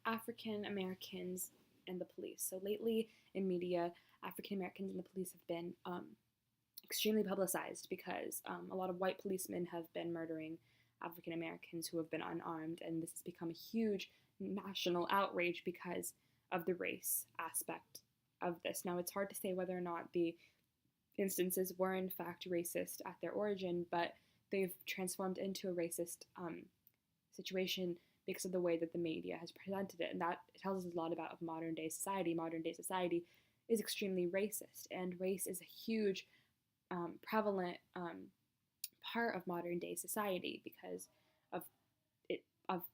African Americans and the police. So lately in media, African Americans and the police have been extremely publicized because a lot of white policemen have been murdering African Americans who have been unarmed, and this has become a huge national outrage because of the race aspect of this. Now, it's hard to say whether or not the instances were in fact racist at their origin, but they've transformed into a racist situation because of the way that the media has presented it, and that tells us a lot about modern day society. Modern day society is extremely racist, and race is a huge, prevalent part of modern day society because of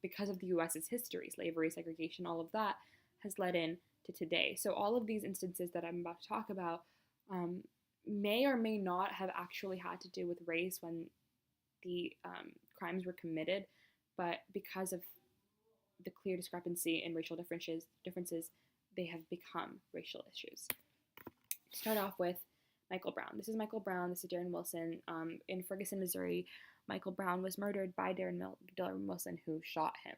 because of the U.S.'s history, slavery, segregation, all of that has led in to today. So all of these instances that I'm about to talk about may or may not have actually had to do with race when the crimes were committed, but because of the clear discrepancy in racial differences, they have become racial issues. To start off with Michael Brown. This is Michael Brown. This is Darren Wilson. In Ferguson, Missouri, Michael Brown was murdered by Darren Wilson, who shot him.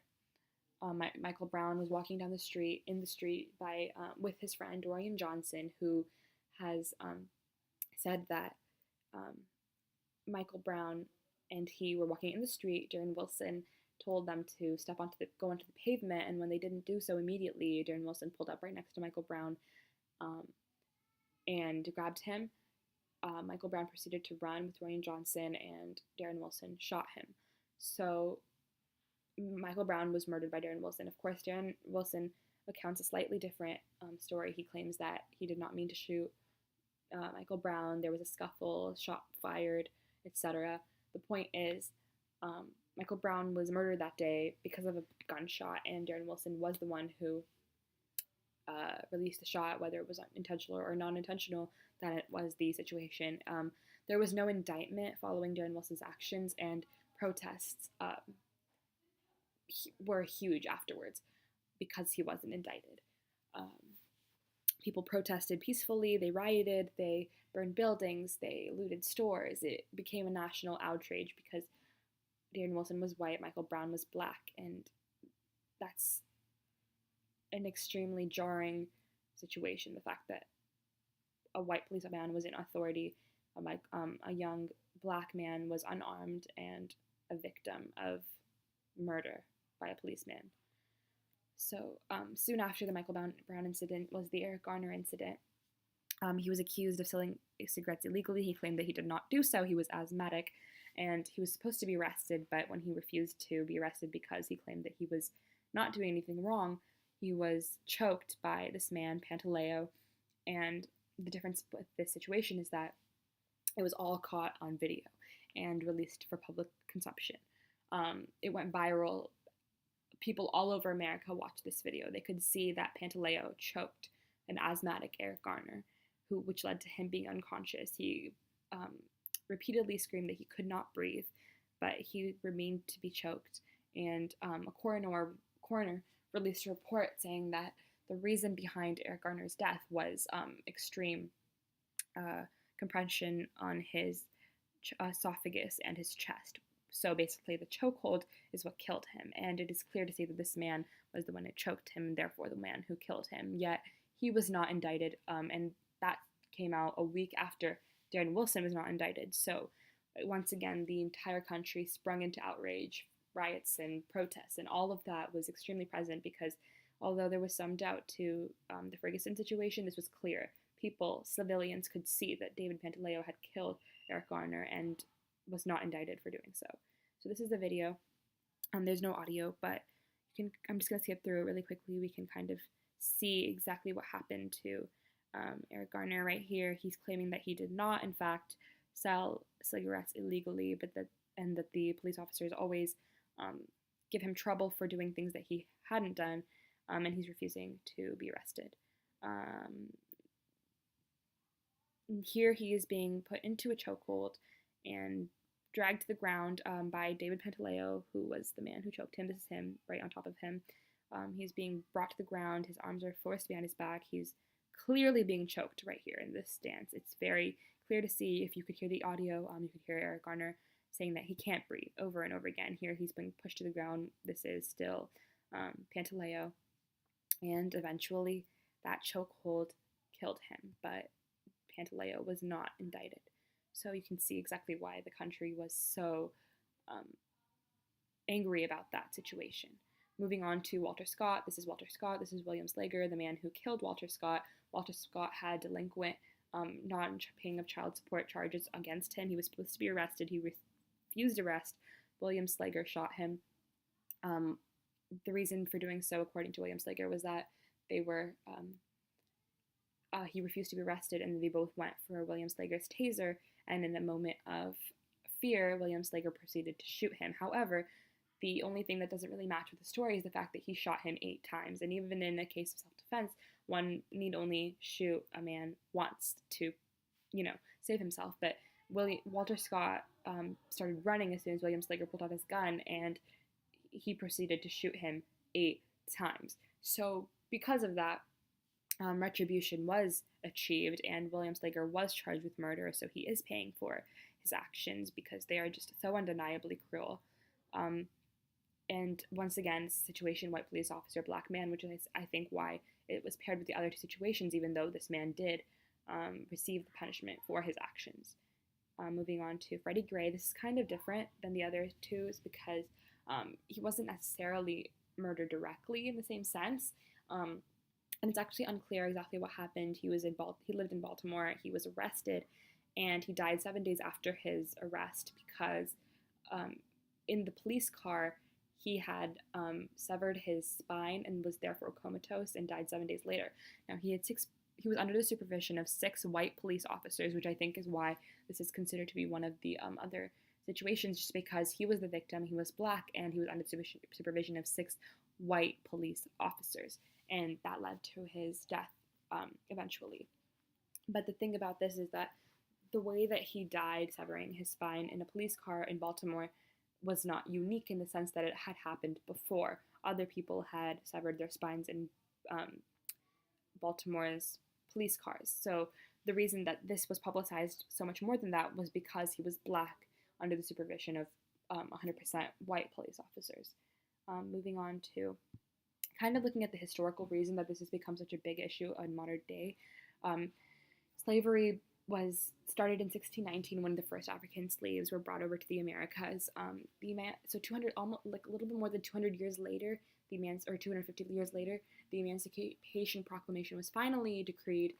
Michael Brown was walking down the street, with his friend Dorian Johnson, who has said that Michael Brown and he were walking in the street. Darren Wilson told them to go onto the pavement, and when they didn't do so immediately, Darren Wilson pulled up right next to Michael Brown and grabbed him. Michael Brown proceeded to run with Dorian Johnson, and Darren Wilson shot him. So Michael Brown was murdered by Darren Wilson. Of course, Darren Wilson recounts a slightly different story. He claims that he did not mean to shoot Michael Brown. There was a scuffle, shot fired, etc. The point is, Michael Brown was murdered that day because of a gunshot, and Darren Wilson was the one who released the shot. Whether it was intentional or non-intentional, that it was the situation. There was no indictment following Darren Wilson's actions, and protests were huge afterwards because he wasn't indicted. People protested peacefully, they rioted, they burned buildings, they looted stores. It became a national outrage because Darren Wilson was white, Michael Brown was black, and that's an extremely jarring situation. The fact that a white police man was in authority, a young black man was unarmed and a victim of murder by a policeman. So soon after the Michael Brown incident was the Eric Garner incident. He was accused of selling cigarettes illegally. He claimed that he did not do so. He was asthmatic, and he was supposed to be arrested, but when he refused to be arrested because he claimed that he was not doing anything wrong, he was choked by this man, Pantaleo. And the difference with this situation is that it was all caught on video and released for public consumption. It went viral. People all over America watched this video. They could see that Pantaleo choked an asthmatic Eric Garner, which led to him being unconscious. He repeatedly screamed that he could not breathe, but he remained to be choked. And a coroner released a report saying that the reason behind Eric Garner's death was extreme compression on his esophagus and his chest. So basically, the chokehold is what killed him, and it is clear to see that this man was the one who choked him, and therefore the man who killed him. Yet he was not indicted, and that came out a week after Darren Wilson was not indicted. So once again, the entire country sprung into outrage, riots, and protests, and all of that was extremely present because although there was some doubt to the Ferguson situation, this was clear. Civilians could see that David Pantaleo had killed Eric Garner and was not indicted for doing so. So this is the video. There's no audio, but I'm just going to skip through it really quickly. We can kind of see exactly what happened to Eric Garner right here. He's claiming that he did not, in fact, sell cigarettes illegally, but that the police officers always give him trouble for doing things that he hadn't done, and he's refusing to be arrested. Here he is being put into a chokehold and dragged to the ground by David Pantaleo, who was the man who choked him. This is him right on top of him. He's being brought to the ground. His arms are forced behind his back. He's clearly being choked right here in this stance. It's very clear to see. If you could hear the audio, you could hear Eric Garner saying that he can't breathe over and over again. Here he's being pushed to the ground. This is still Pantaleo. and eventually that chokehold killed him, but Pantaleo was not indicted. So you can see exactly why the country was so um, angry about that situation. Moving on to Walter Scott. This is Walter Scott. This is William Slager, the man who killed Walter Scott. Walter Scott had delinquent non-paying of child support charges against him. He was supposed to be arrested. He refused arrest. William Slager shot him. The reason for doing so, according to William Slager, was that they were he refused to be arrested, and they both went for William Slager's taser. And in a moment of fear, William Slager proceeded to shoot him. However, the only thing that doesn't really match with the story is the fact that he shot him 8 times. And even in a case of self-defense, one need only shoot a man once to, save himself. But Walter Scott started running as soon as William Slager pulled out his gun, and he proceeded to shoot him 8 times. So because of that, retribution was achieved, and William Slager was charged with murder, so he is paying for his actions because they are just so undeniably cruel. And once again, situation, white police officer, black man, which is, I think, why it was paired with the other 2 situations, even though this man did receive the punishment for his actions. Moving on to Freddie Gray, this is kind of different than the other 2 because he wasn't necessarily murdered directly in the same sense. And it's actually unclear exactly what happened. He lived in Baltimore. He was arrested, and he died 7 days after his arrest because in the police car, he had severed his spine and was therefore comatose and died 7 days later. Now, he was under the supervision of 6 white police officers, which I think is why this is considered to be one of the other situations, just because he was the victim, he was black, and he was under the supervision of 6 white police officers. And that led to his death eventually. But the thing about this is that the way that he died, severing his spine in a police car in Baltimore, was not unique in the sense that it had happened before. Other people had severed their spines in Baltimore's police cars. So the reason that this was publicized so much more than that was because he was black under the supervision of 100% white police officers. Moving on to kind of looking at the historical reason that this has become such a big issue in modern day. Slavery was started in 1619 when the first African slaves were brought over to the Americas. So 200, almost like a little bit more than 200 years later, 250 years later, the Emancipation Proclamation was finally decreed,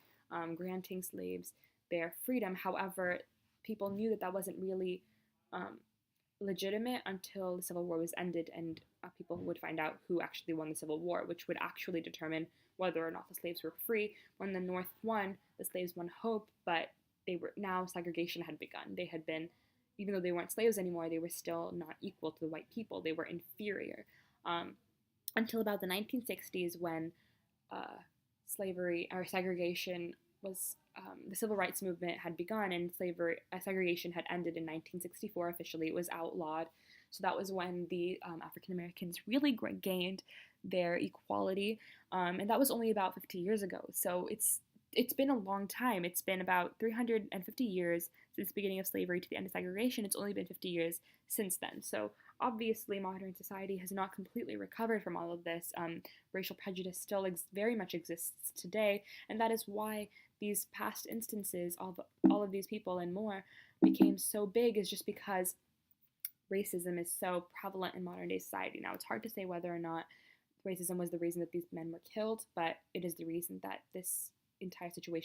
granting slaves their freedom. However, people knew that wasn't really legitimate until the Civil War was ended, and people would find out who actually won the Civil War, which would actually determine whether or not the slaves were free. When the North won, the slaves won hope, but now segregation had begun. They had been, even though they weren't slaves anymore, they were still not equal to the white people. They were inferior. Until about the 1960s, when segregation was, the civil rights movement had begun, and segregation had ended in 1964 officially. It was outlawed. So that was when the African Americans really gained their equality, and that was only about 50 years ago. So it's been a long time. It's been about 350 years since the beginning of slavery to the end of segregation. It's only been 50 years since then. So obviously, modern society has not completely recovered from all of this. Racial prejudice still very much exists today, and that is why these past instances of all of these people and more became so big, is just because racism is so prevalent in modern day society. Now, it's hard to say whether or not racism was the reason that these men were killed, but it is the reason that this entire situation